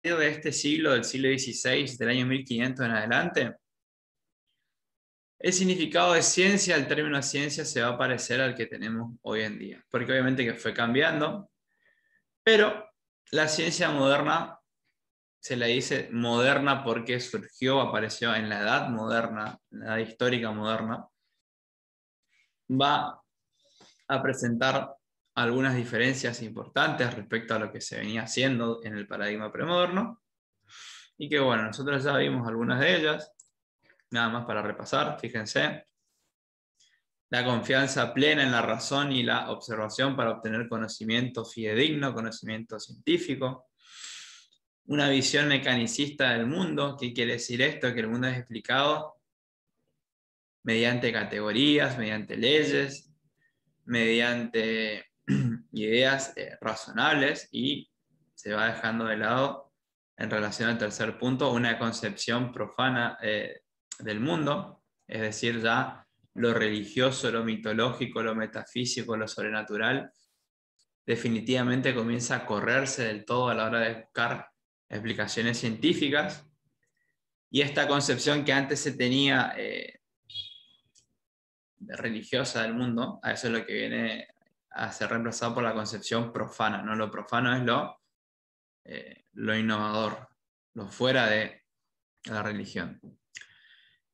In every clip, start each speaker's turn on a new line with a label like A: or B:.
A: de este siglo, del siglo XVI, del año 1500 en adelante, el significado de ciencia, el término ciencia, se va a parecer al que tenemos hoy en día, porque obviamente que fue cambiando, pero la ciencia moderna se la dice moderna porque surgió, apareció en la edad moderna, en la edad histórica moderna, va a presentar algunas diferencias importantes respecto a lo que se venía haciendo en el paradigma premoderno, y que bueno, nosotros ya vimos algunas de ellas, nada más para repasar, fíjense. La confianza plena en la razón y la observación para obtener conocimiento fidedigno, conocimiento científico. Una visión mecanicista del mundo. ¿Qué quiere decir esto? Que el mundo es explicado mediante categorías, mediante leyes, mediante ideas razonables, y se va dejando de lado, en relación al tercer punto, una concepción profana del mundo, es decir, ya lo religioso, lo mitológico, lo metafísico, lo sobrenatural, definitivamente comienza a correrse del todo a la hora de buscar explicaciones científicas, y esta concepción que antes se tenía religiosa del mundo, a eso es lo que viene a ser reemplazado por la concepción profana, ¿no? Lo profano es lo innovador, lo fuera de la religión.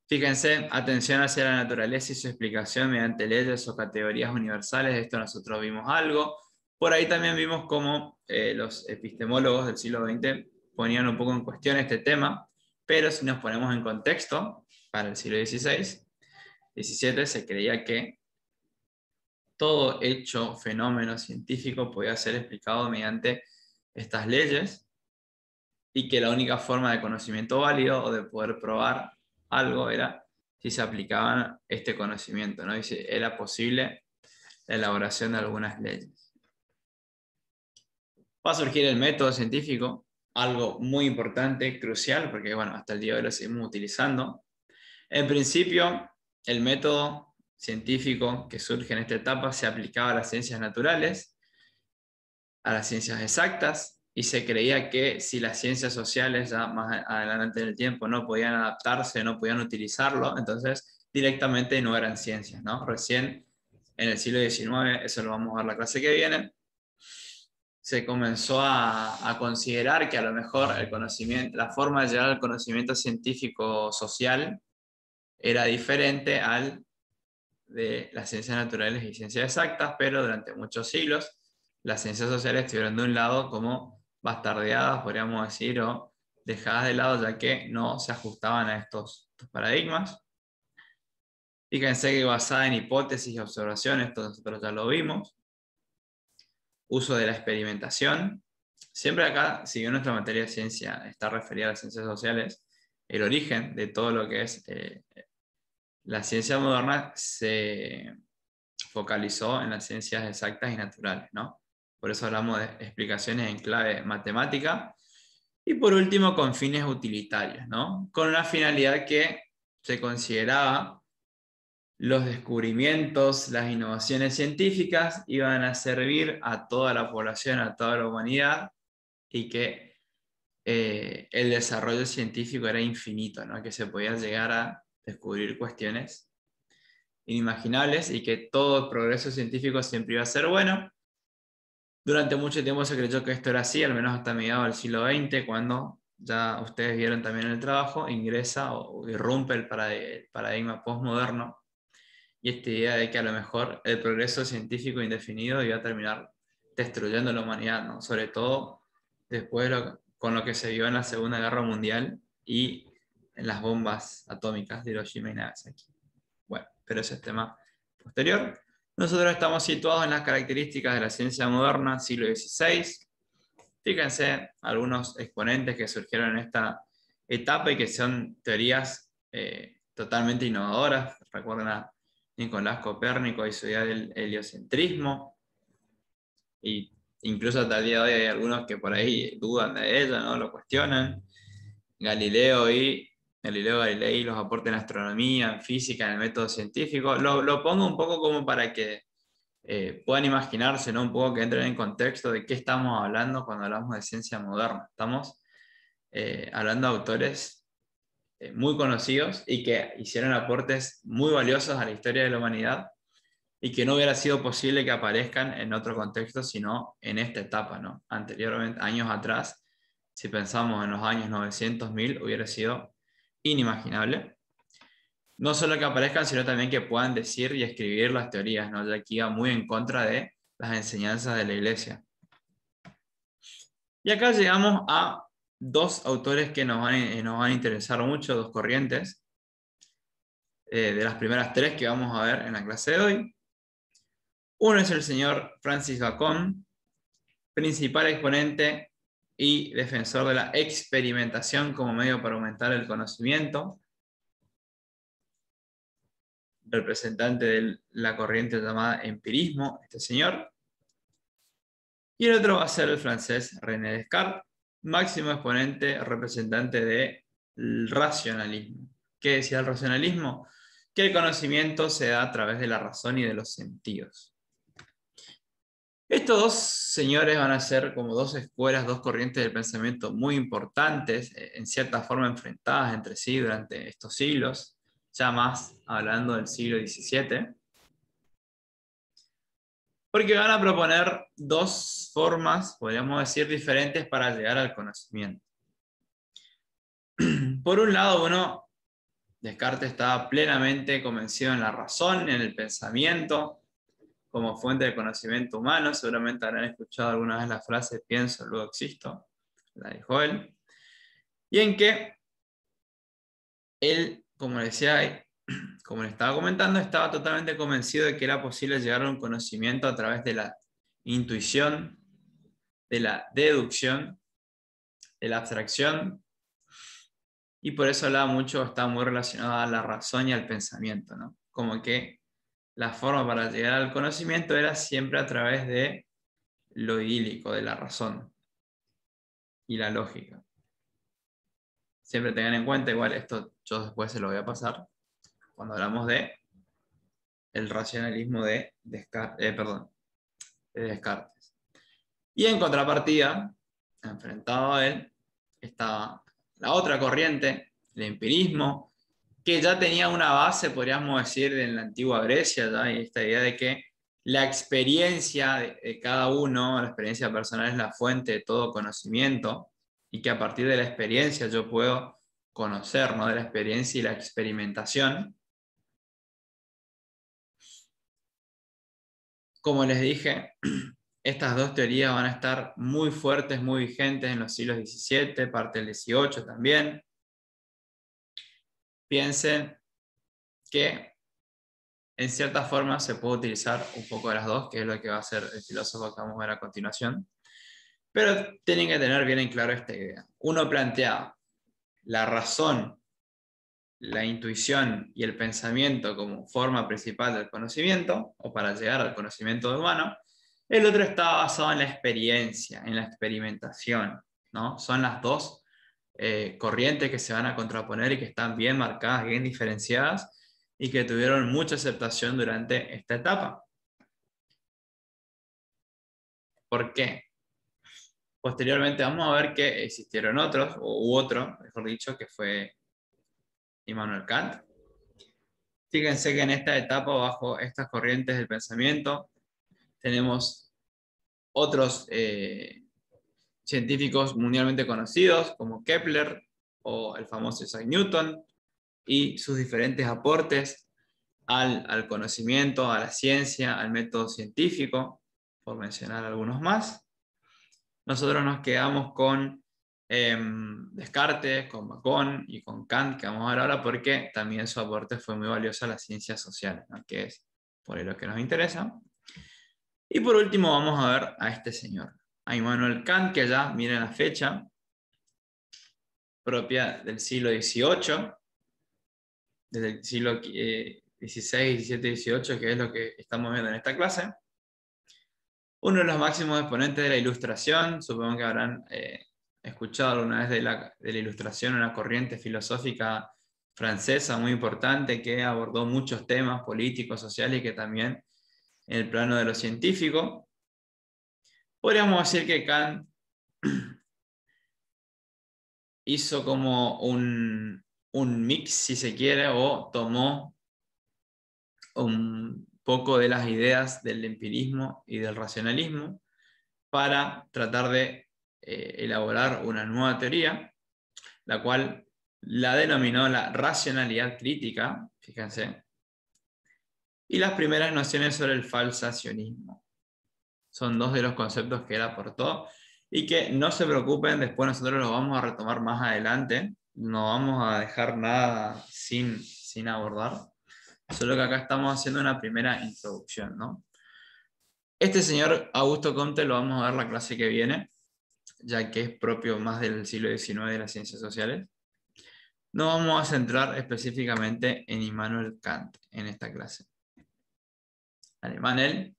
A: Fíjense, atención hacia la naturaleza y su explicación mediante leyes o categorías universales. De esto nosotros vimos algo. Por ahí también vimos cómo los epistemólogos del siglo XX ponían un poco en cuestión este tema, pero si nos ponemos en contexto, para el siglo XVI, XVII, se creía que todo hecho, fenómeno científico podía ser explicado mediante estas leyes, y que la única forma de conocimiento válido o de poder probar algo era si se aplicaban este conocimiento, ¿no? Y si era posible la elaboración de algunas leyes. Va a surgir el método científico, algo muy importante, crucial, porque bueno, hasta el día de hoy lo seguimos utilizando. En principio, el método científico que surge en esta etapa se aplicaba a las ciencias naturales, a las ciencias exactas, y se creía que si las ciencias sociales ya más adelante en el tiempo no podían adaptarse, no podían utilizarlo, entonces directamente no eran ciencias, ¿no? Recién en el siglo XIX, eso lo vamos a ver la clase que viene, se comenzó a considerar que a lo mejor el conocimiento, la forma de llegar al conocimiento científico social era diferente al de las ciencias naturales y ciencias exactas, pero durante muchos siglos las ciencias sociales estuvieron de un lado como bastardeadas, podríamos decir, o dejadas de lado, ya que no se ajustaban a estos paradigmas. Fíjense que basada en hipótesis y observaciones, esto nosotros ya lo vimos. Uso de la experimentación. Siempre acá, si bien nuestra materia de ciencia está referida a las ciencias sociales, el origen de todo lo que es la ciencia moderna se focalizó en las ciencias exactas y naturales, ¿no? Por eso hablamos de explicaciones en clave matemática. Y por último, con fines utilitarios, ¿no? Con una finalidad que se consideraba los descubrimientos, las innovaciones científicas iban a servir a toda la población, a toda la humanidad, y que el desarrollo científico era infinito, ¿no? Que se podía llegar a descubrir cuestiones inimaginables, y que todo el progreso científico siempre iba a ser bueno. Durante mucho tiempo se creyó que esto era así, al menos hasta mediados del siglo XX, cuando ya ustedes vieron también el trabajo, ingresa o irrumpe el paradigma postmoderno, y esta idea de que a lo mejor el progreso científico indefinido iba a terminar destruyendo la humanidad, ¿no? Sobre todo después con lo que se vio en la Segunda Guerra Mundial y en las bombas atómicas de Hiroshima y Nagasaki. Bueno, pero ese es tema posterior. Nosotros estamos situados en las características de la ciencia moderna, siglo XVI. Fíjense algunos exponentes que surgieron en esta etapa y que son teorías totalmente innovadoras. Recuerden a Nicolás Copérnico y su idea del heliocentrismo, y incluso hasta el día de hoy hay algunos que por ahí dudan de ella, ¿no? Lo cuestionan. Galileo Galilei, los aportes en astronomía, en física, en el método científico. Lo pongo un poco como para que puedan imaginarse, ¿no? Un poco que entren en contexto de qué estamos hablando cuando hablamos de ciencia moderna. Estamos hablando de autores muy conocidos y que hicieron aportes muy valiosos a la historia de la humanidad y que no hubiera sido posible que aparezcan en otro contexto, sino en esta etapa, ¿no? Anteriormente, años atrás, si pensamos en los años 900.000, hubiera sido inimaginable. No solo que aparezcan, sino también que puedan decir y escribir las teorías, ¿no? Ya que iba muy en contra de las enseñanzas de la Iglesia. Y acá llegamos a dos autores que nos van a interesar mucho, dos corrientes, de las primeras tres que vamos a ver en la clase de hoy. Uno es el señor Francis Bacon, principal exponente y defensor de la experimentación como medio para aumentar el conocimiento, representante de la corriente llamada empirismo, este señor. Y el otro va a ser el francés René Descartes, máximo exponente, representante del racionalismo. ¿Qué decía el racionalismo? Que el conocimiento se da a través de la razón y de los sentidos. Estos dos señores van a ser como dos escuelas, dos corrientes del pensamiento muy importantes, en cierta forma enfrentadas entre sí durante estos siglos, ya más hablando del siglo XVII, porque van a proponer dos formas, podríamos decir, diferentes para llegar al conocimiento. Por un lado, Descartes estaba plenamente convencido en la razón, en el pensamiento, como fuente de conocimiento humano. Seguramente habrán escuchado alguna vez la frase pienso, luego existo, la dijo él. Y en que él, como decía, como le estaba comentando, estaba totalmente convencido de que era posible llegar a un conocimiento a través de la intuición, de la deducción, de la abstracción, y por eso hablaba mucho, estaba muy relacionado a la razón y al pensamiento, ¿no? Como que la forma para llegar al conocimiento era siempre a través de lo idílico, de la razón y la lógica. Siempre tengan en cuenta, igual esto yo después se lo voy a pasar, cuando hablamos de el racionalismo de Descartes. Y en contrapartida, enfrentado a él, estaba la otra corriente, el empirismo, que ya tenía una base, podríamos decir, en la antigua Grecia, ¿ya? Y esta idea de que la experiencia de cada uno, la experiencia personal es la fuente de todo conocimiento, y que a partir de la experiencia yo puedo conocer, ¿no? De la experiencia y la experimentación. Como les dije, estas dos teorías van a estar muy fuertes, muy vigentes en los siglos XVII, parte del XVIII también. Piensen que en cierta forma se puede utilizar un poco de las dos, que es lo que va a hacer el filósofo que vamos a ver a continuación. Pero tienen que tener bien en claro esta idea. Uno plantea la razón, la intuición y el pensamiento como forma principal del conocimiento, o para llegar al conocimiento humano. El otro está basado en la experiencia, en la experimentación, ¿no? Son las dos corrientes que se van a contraponer y que están bien marcadas, bien diferenciadas, y que tuvieron mucha aceptación durante esta etapa. ¿Por qué? Posteriormente vamos a ver que existieron otros, u otro, mejor dicho, que fue Immanuel Kant. Fíjense que en esta etapa, bajo estas corrientes del pensamiento, tenemos otros científicos mundialmente conocidos, como Kepler o el famoso Isaac Newton, y sus diferentes aportes al conocimiento, a la ciencia, al método científico, por mencionar algunos más. Nosotros nos quedamos con Descartes, con Bacon y con Kant, que vamos a ver ahora, porque también su aporte fue muy valioso a las ciencias sociales, ¿no? Que es por lo que nos interesa. Y por último vamos a ver a este señor, a Immanuel Kant, que ya miren la fecha, propia del siglo XVIII, desde el siglo XVI, XVII, XVIII, que es lo que estamos viendo en esta clase. Uno de los máximos exponentes de la Ilustración, supongo que habrán escuchado alguna vez de la Ilustración, una corriente filosófica francesa muy importante que abordó muchos temas políticos, sociales y que también en el plano de lo científico. Podríamos decir que Kant hizo como un mix, si se quiere, o tomó un poco de las ideas del empirismo y del racionalismo para tratar de elaborar una nueva teoría, la cual la denominó la racionalidad crítica, fíjense, y las primeras nociones sobre el falsacionismo. Son dos de los conceptos que él aportó y que no se preocupen, después nosotros los vamos a retomar más adelante, no vamos a dejar nada sin abordar, solo que acá estamos haciendo una primera introducción, ¿no? Este señor Augusto Comte lo vamos a ver la clase que viene, ya que es propio más del siglo XIX de las ciencias sociales. Nos vamos a centrar específicamente en Immanuel Kant en esta clase. Immanuel,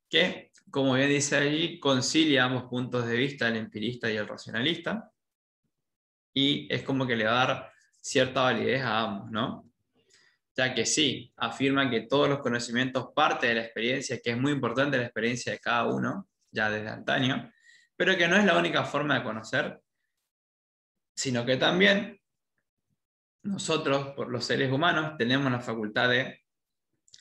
A: que, como bien dice allí, concilia ambos puntos de vista, el empirista y el racionalista, y es como que le va a dar cierta validez a ambos, ¿no? Ya que sí, afirma que todos los conocimientos parte de la experiencia, que es muy importante la experiencia de cada uno, ya desde antaño, pero que no es la única forma de conocer, sino que también nosotros, por los seres humanos, tenemos la facultad de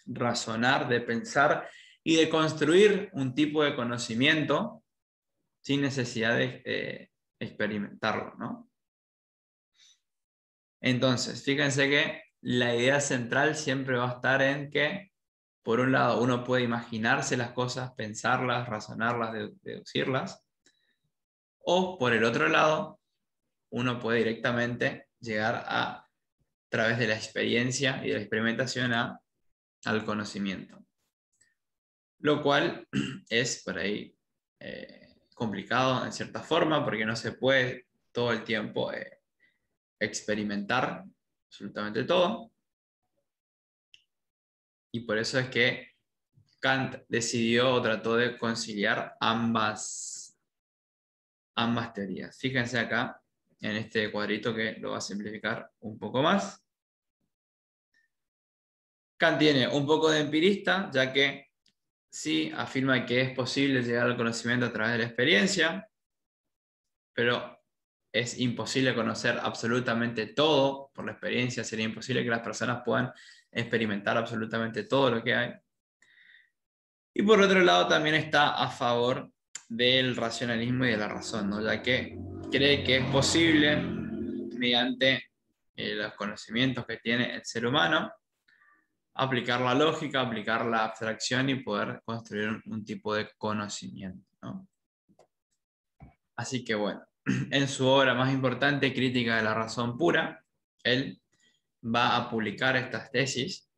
A: razonar, de pensar y de construir un tipo de conocimiento sin necesidad de experimentarlo, ¿no? Entonces, fíjense que la idea central siempre va a estar en que, por un lado, uno puede imaginarse las cosas, pensarlas, razonarlas, deducirlas, o por el otro lado, uno puede directamente llegar a través de la experiencia y de la experimentación al conocimiento. Lo cual es por ahí complicado en cierta forma porque no se puede todo el tiempo experimentar absolutamente todo. Y por eso es que Kant decidió o trató de conciliar ambas teorías. Fíjense acá en este cuadrito que lo va a simplificar un poco más. Kant tiene un poco de empirista, ya que sí afirma que es posible llegar al conocimiento a través de la experiencia, pero es imposible conocer absolutamente todo por la experiencia, sería imposible que las personas puedan experimentar absolutamente todo lo que hay. Y por otro lado también está a favor del racionalismo y de la razón, ¿no? Ya que cree que es posible, mediante los conocimientos que tiene el ser humano, aplicar la lógica, aplicar la abstracción y poder construir un tipo de conocimiento, ¿no? Así que bueno, en su obra más importante, Crítica de la razón pura, él va a publicar estas tesis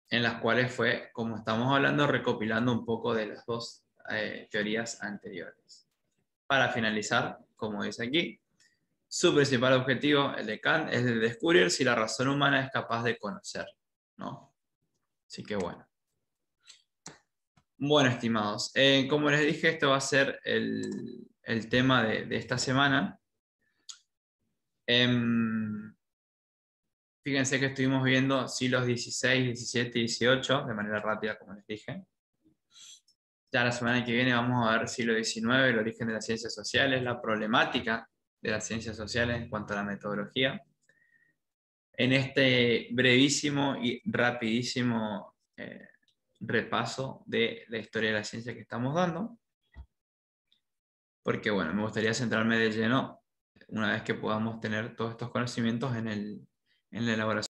A: en las cuales fue, como estamos hablando, recopilando un poco de las dos teorías anteriores. Para finalizar, como dice aquí, su principal objetivo, el de Kant, es de descubrir si la razón humana es capaz de conocer, ¿no? Así que bueno. Bueno, estimados, como les dije, esto va a ser el tema de esta semana. Fíjense que estuvimos viendo siglos XVI, XVII y XVIII de manera rápida, como les dije. Ya la semana que viene vamos a ver siglo XIX, el origen de las ciencias sociales, la problemática de las ciencias sociales en cuanto a la metodología. En este brevísimo y rapidísimo repaso de la historia de la ciencia que estamos dando, porque bueno, me gustaría centrarme de lleno, una vez que podamos tener todos estos conocimientos en la elaboración